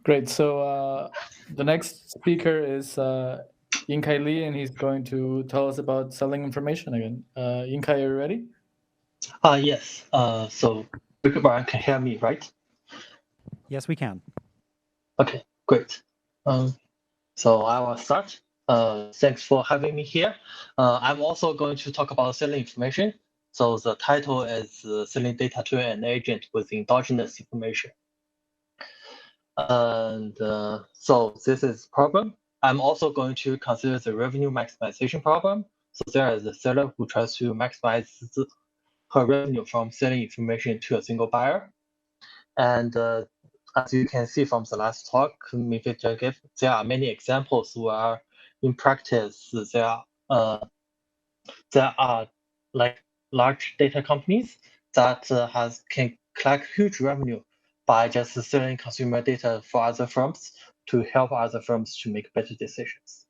Great. So the next speaker is Yingkai Li, and he's going to tell us about selling information again. Yingkai, are you ready? Yes. So Brian can hear me, right? Yes, we can. Okay, great. So I will start. Thanks for having me here. I'm also going to talk about selling information. So the title is Selling Data to an Agent with Endogenous Information. And so this is problem. I'm also going to consider the revenue maximization problem. So there is a seller who tries to maximize her revenue from selling information to a single buyer. And as you can see from the last talk, there are many examples where in practice there are like large data companies that can collect huge revenue by just selling consumer data for other firms to help other firms to make better decisions.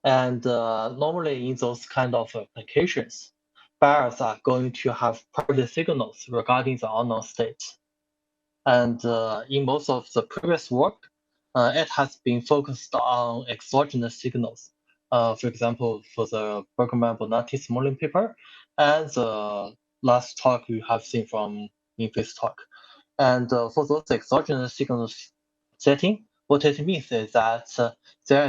And normally in those kind of applications, buyers are going to have private signals regarding the unknown state. And in most of the previous work, it has been focused on exogenous signals. For example, for the Bergman-Bonatti Smolin paper, and the last talk you have seen from in this talk. And for those exogenous signals setting, what it means is that there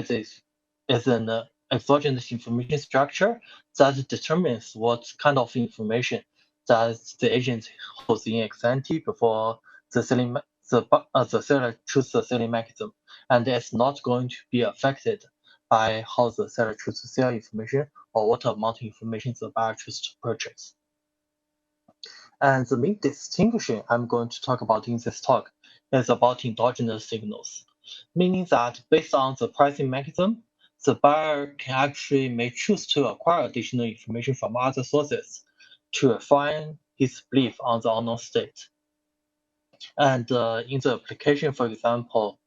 is an exogenous information structure that determines what kind of information that the agent holds in ex ante before the seller chooses the selling mechanism, and it's not going to be affected by how the seller chooses to sell information or what amount of information the buyer chooses to purchase. And the main distinction I'm going to talk about in this talk is about endogenous signals, meaning that based on the pricing mechanism, the buyer can actually may choose to acquire additional information from other sources to refine his belief on the unknown state. And in the application, for example,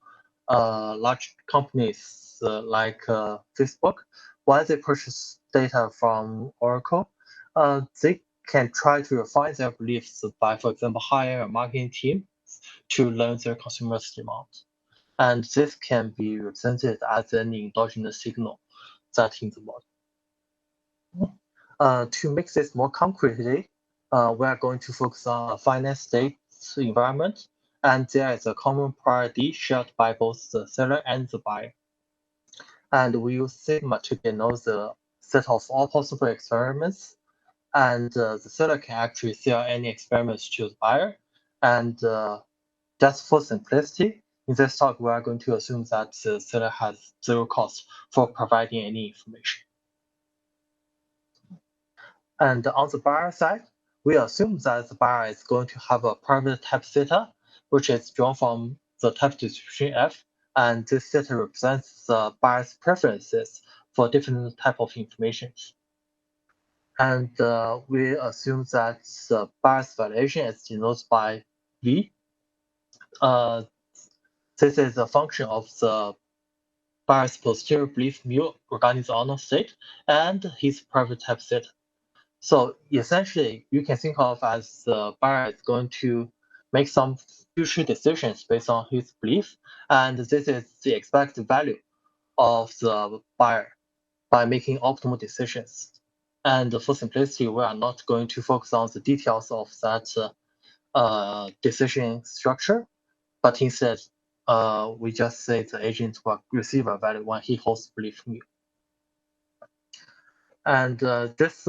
large companies like Facebook, when they purchase data from Oracle, they can try to refine their beliefs by, for example, hire a marketing team to learn their consumers' demand. And this can be represented as an endogenous signal that in the model. To make this more concretely, we are going to focus on a finite state environment, and there is a common priority shared by both the seller and the buyer. And we use sigma to denote the set of all possible experiments, and the seller can actually sell any experiments to the buyer. And just for simplicity, in this talk, we are going to assume that the seller has zero cost for providing any information. And on the buyer side, we assume that the buyer is going to have a private type theta, which is drawn from the type distribution F, and this theta represents the buyer's preferences for different type of information. And we assume that the buyer's valuation is denoted by V. This is a function of the buyer's posterior belief mu regarding the unknown state and his private type theta. So essentially, you can think of as the buyer is going to make some future decisions based on his belief, and this is the expected value of the buyer by making optimal decisions. And for simplicity, we are not going to focus on the details of that decision structure, but instead, we just say the agent will receive a value when he holds belief mu. And this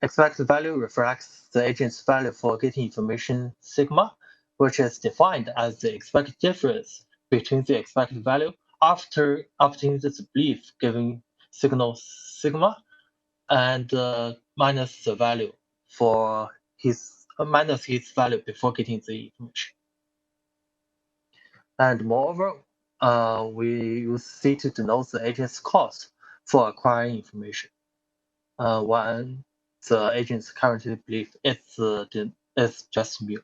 expected value reflects the agent's value for getting information sigma, which is defined as the expected difference between the expected value after obtaining the belief giving signal sigma and minus the value for minus his value before getting the information. And moreover, we use C to denote the agent's cost for acquiring information. When the agents currently believe it's just mu.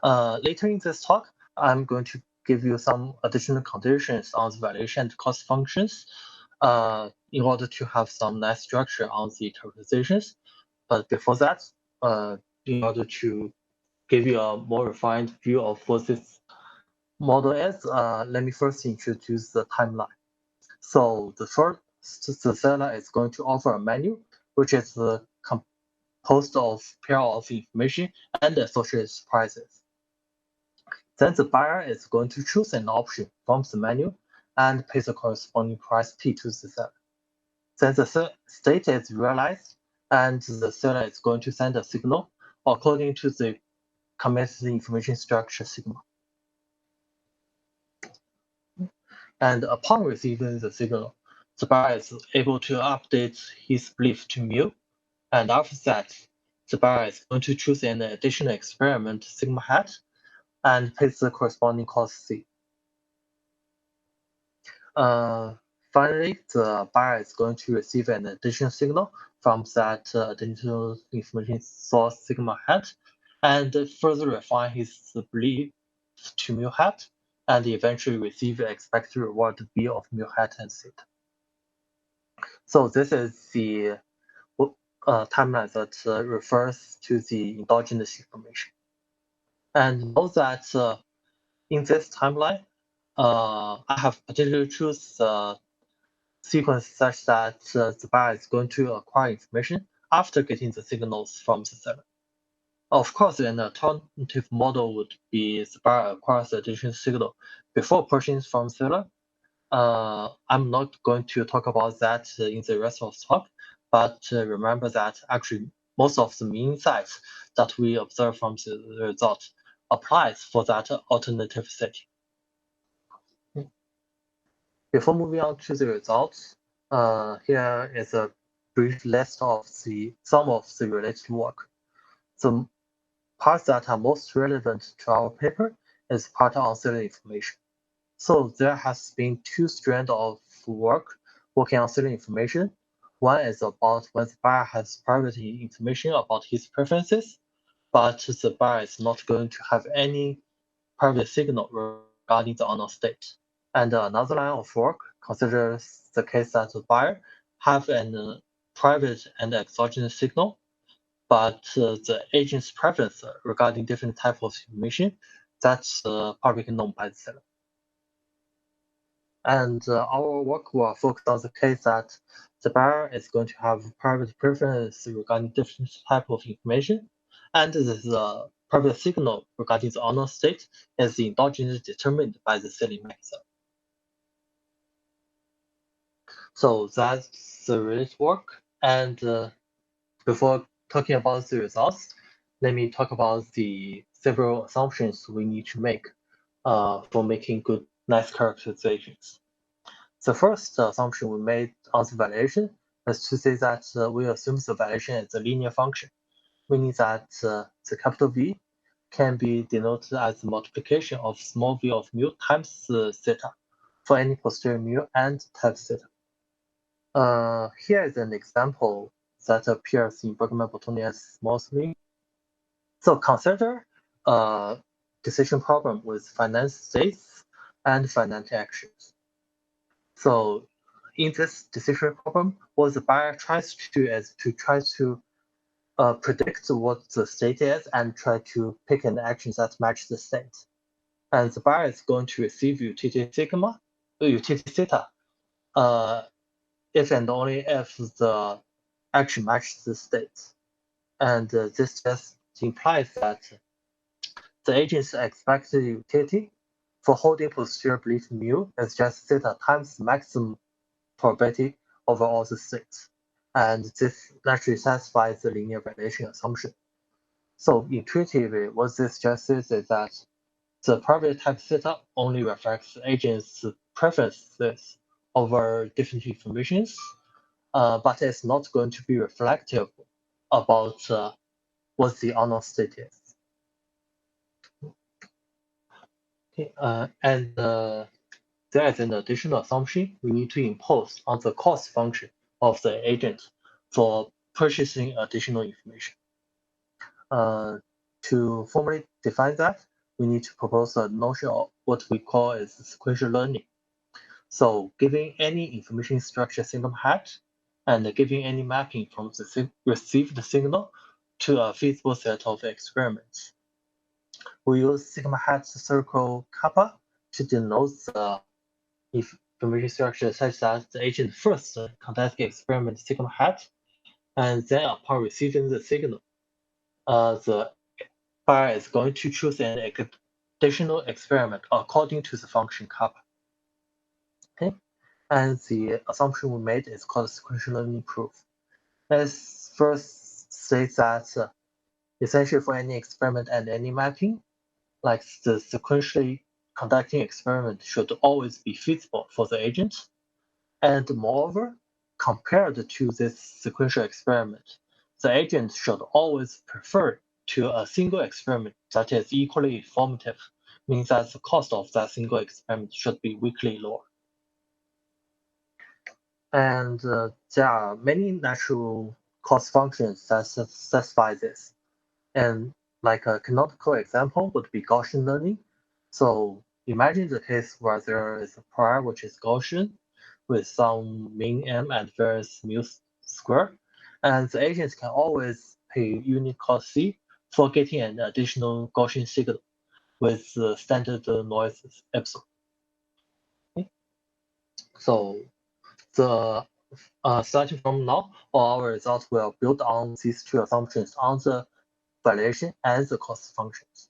Later in this talk, I'm going to give you some additional conditions on the valuation and cost functions in order to have some nice structure on the characterizations. But before that, in order to give you a more refined view of what this model is, let me first introduce the timeline. So the first, the seller is going to offer a menu, which is composed of pair of information and associated prices. Then the buyer is going to choose an option from the menu and pay the corresponding price P to the seller. Then the state is realized, and the seller is going to send a signal according to the committed information structure sigma. And upon receiving the signal, the buyer is able to update his belief to mu, and after that, the buyer is going to choose an additional experiment sigma hat and pay the corresponding cost C. Finally, the buyer is going to receive an additional signal from that additional information source sigma hat and further refine his belief to mu hat and eventually receive the expected reward B of mu hat and theta. So this is the timeline that refers to the endogenous information. And note that in this timeline, I have particularly choose the sequence such that the buyer is going to acquire information after getting the signals from the seller. Of course, an alternative model would be the buyer acquires the additional signal before purchasing from seller. I'm not going to talk about that in the rest of the talk, but remember that actually most of the insights that we observe from the result applies for that alternative setting. Before moving on to the results, here is a brief list of some of the related work. The parts that are most relevant to our paper is part on cellular information. So there has been two strands of work working on cellular information. One is about when the buyer has private information about his preferences, but the buyer is not going to have any private signal regarding the unknown state. And another line of work considers the case that the buyer have a private and exogenous signal, but the agent's preference regarding different type of information that's publicly known by the seller. And our work will focus on the case that the buyer is going to have private preference regarding different type of information, and the private signal regarding the unknown state is endogenously determined by the selling mechanism. So that's the related work. And before talking about the results, let me talk about the several assumptions we need to make for making good, nice characterizations. The first assumption we made on the valuation is to say that we assume the valuation is a linear function, meaning that the capital V can be denoted as the multiplication of small v of mu times theta for any posterior mu and type theta. Here is an example that appears in Bergman-Boltonian's modeling. So consider a decision problem with finite states and finite actions. So in this decision problem, what the buyer tries to do is to try to predict what the state is and try to pick an action that matches the state. And the buyer is going to receive utility theta, if and only if the action matches the state. And this just implies that the agent's expected utility for holding posterior belief mu is just theta times the maximum probability over all the states. And this naturally satisfies the linear valuation assumption. So intuitively, what this just says is that the probability type theta only reflects the agent's preferences over different informations, but it's not going to be reflective about what the unknown state is. Okay, and there is an additional assumption we need to impose on the cost function of the agent for purchasing additional information. To formally define that, we need to propose a notion of what we call as sequential learning. So giving any information structure sigma hat and giving any mapping from the received signal to a feasible set of experiments. We use sigma hat circle kappa to denote the information structure such that the agent first conducts the experiment signal hat, and then upon receiving the signal, the buyer is going to choose an additional experiment according to the function kappa. Okay, and the assumption we made is called sequential learning proof. Let's first say that essentially for any experiment and any mapping, like the sequentially conducting experiment should always be feasible for the agent. And moreover, compared to this sequential experiment, the agent should always prefer to a single experiment that is equally informative, means that the cost of that single experiment should be weakly lower. And there are many natural cost functions that satisfy this. And like a canonical example would be Gaussian learning. So imagine the case where there is a prior which is Gaussian with some mean m and various mu square, and the agent can always pay unit cost c for getting an additional Gaussian signal with the standard noise epsilon. Okay. So the starting from now, all our results will build on these two assumptions on the valuation and the cost functions.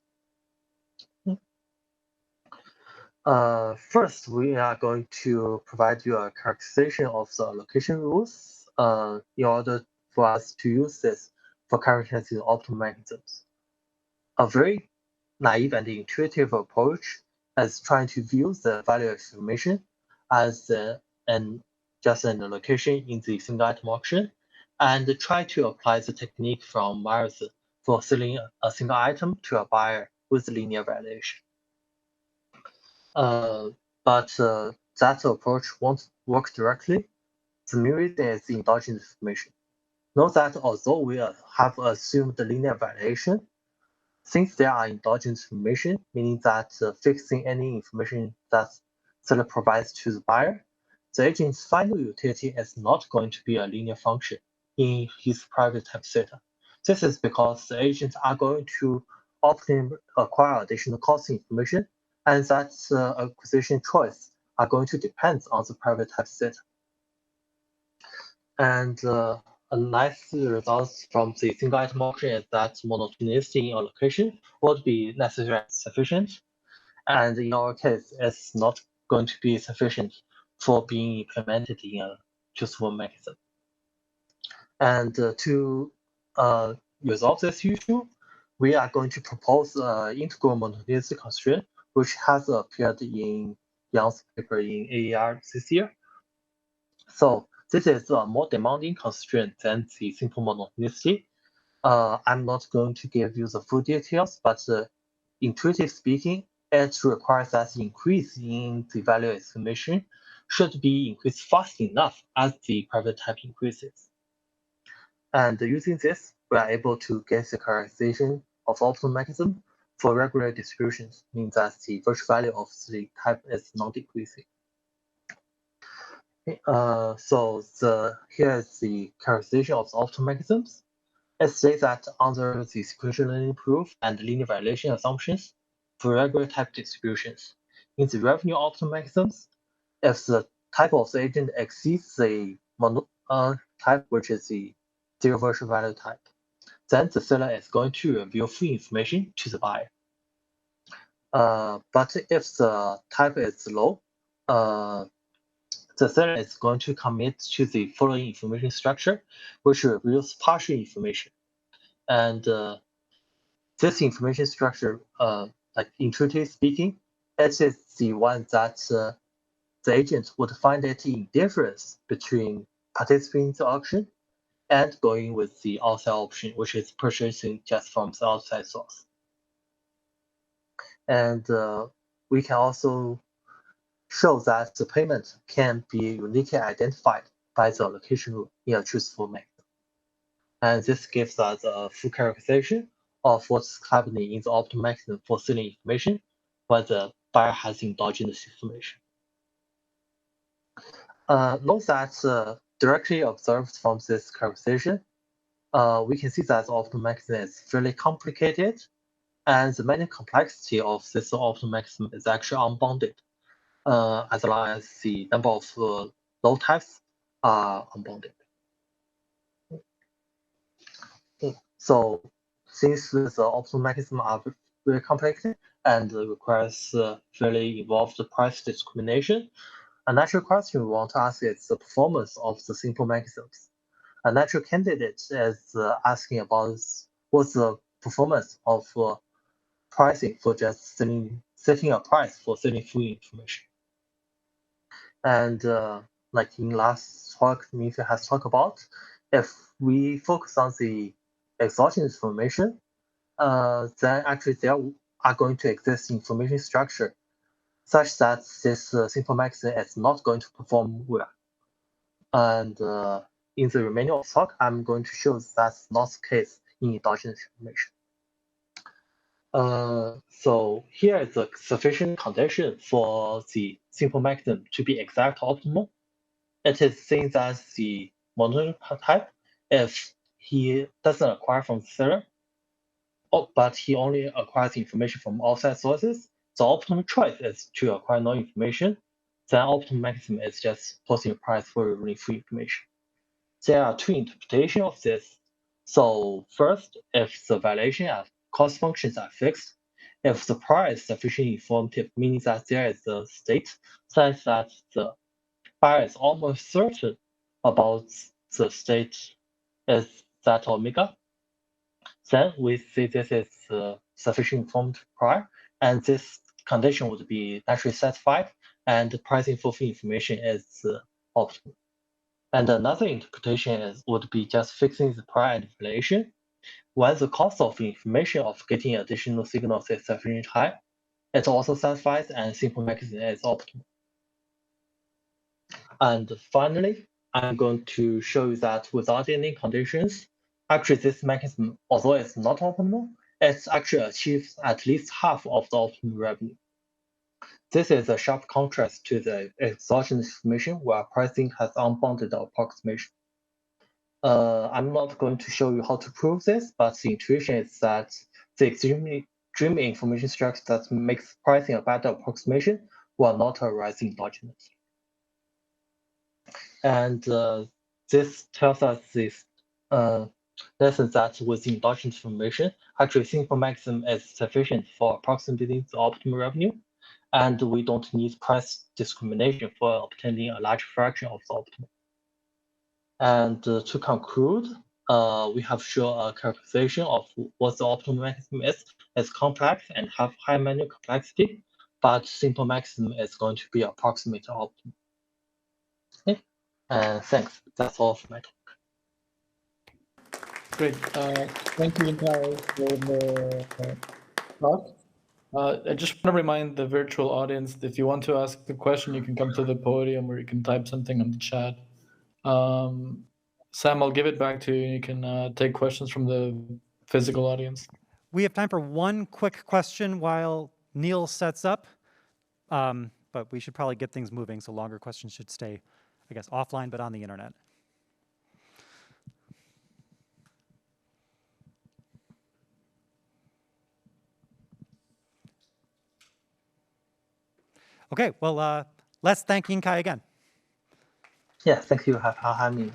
First, we are going to provide you a characterization of the allocation rules in order for us to use this for characterizing optimal mechanisms. A very naive and intuitive approach is trying to view the value estimation as just an allocation in the single item auction, and try to apply the technique from Myers for selling a single item to a buyer with linear valuation. But that approach won't work directly. The main reason is endogenous information. Note that although we have assumed linear variation, since there are endogenous information, meaning that fixing any information that seller provides to the buyer, the agent's final utility is not going to be a linear function in his private type theta. This is because the agents are going to often acquire additional cost information, and that acquisition choice are going to depend on the private type theta. And a nice result from the single item auction is that monotonicity in allocation would be necessary and sufficient. And in our case, it's not going to be sufficient for being implemented in a useful mechanism. And to resolve this issue, we are going to propose an integral monotonicity constraint, which has appeared in Yang's paper in AER this year. So this is a more demanding constraint than the simple monotonicity. I'm not going to give you the full details, but intuitive speaking, it requires that the increase in the value estimation should be increased fast enough as the private type increases. And using this, we are able to get the characterization of optimal mechanism for regular distributions, means that the virtual value of the type is non-decreasing. So here is the characterization of the optimal mechanisms. It states that under the sequential learning proof and linear violation assumptions for regular type distributions, in the revenue optimal mechanisms, if the type of the agent exceeds the type, which is the zero virtual value type, then the seller is going to reveal full information to the buyer. But if the type is low, the seller is going to commit to the following information structure, which reveals partial information. And this information structure, like intuitively speaking, it is the one that the agent would find it in difference between participating in the auction and going with the outside option, which is purchasing just from the outside source. And we can also show that the payment can be uniquely identified by the allocation rule in a truthful mechanism. And this gives us a full characterization of what's happening in the optimal mechanism for selling information when the buyer has endogenous information. Note that directly observed from this characterization, we can see that the optimal mechanism is fairly complicated, and the many complexity of this optimal maximum is actually unbounded, as long as the number of low types are unbounded. So since the optimal maximum are very complicated and requires fairly involved price discrimination, a natural question we want to ask is the performance of the simple maximums. A natural candidate is asking about what's the performance of pricing for just setting a price for setting full information. And like in last talk, Minfei has talked about, if we focus on the exogenous information, then actually there are going to exist information structure such that this simple maximum is not going to perform well. And in the remaining of the talk, I'm going to show that's not the case in endogenous information. So here is a sufficient condition for the simple maximum to be exact optimal. It is saying that the monotonic type, if he doesn't acquire from the seller, but he only acquires information from outside sources, the optimal choice is to acquire no information. Then optimal maximum is just posting a price for revealing full information. There are two interpretations of this. So first, if the valuation and cost functions are fixed, if the price is sufficiently informative, meaning that there is a state such that the buyer is almost certain about the state is that omega, then we see this is sufficient informed prior, and this condition would be naturally satisfied, and the pricing for full information is optimal. And another interpretation would be just fixing the prior and valuation. When the cost of information of getting additional signals is sufficiently high, it also satisfies and simple maximum is optimal. And finally, I'm going to show you that without any conditions, actually this mechanism, although it's not optimal, it actually achieves at least half of the optimal revenue. This is a sharp contrast to the exogenous information where pricing has unbounded approximation. I'm not going to show you how to prove this, but the intuition is that the extremely information structure that makes pricing a better approximation will not arise endogenously. And this tells us this lesson that with endogenous information, actually simple maximum is sufficient for approximating the optimal revenue, and we don't need price discrimination for obtaining a large fraction of the optimal. And to conclude, we have shown a characterization of what the optimal maximum is. It's complex and have high manual complexity, but simple maximum is going to be approximate optimal. Okay, thanks. That's all for my talk. Great. Thank you, Yingkai, for the talk. I just want to remind the virtual audience that if you want to ask a question, you can come to the podium or you can type something on the chat. Sam, I'll give it back to you. You can take questions from the physical audience. We have time for one quick question while Neil sets up, but we should probably get things moving, so longer questions should stay, I guess, offline, but on the internet. Okay, well, let's thank Yingkai again. Yeah, thank you for having me.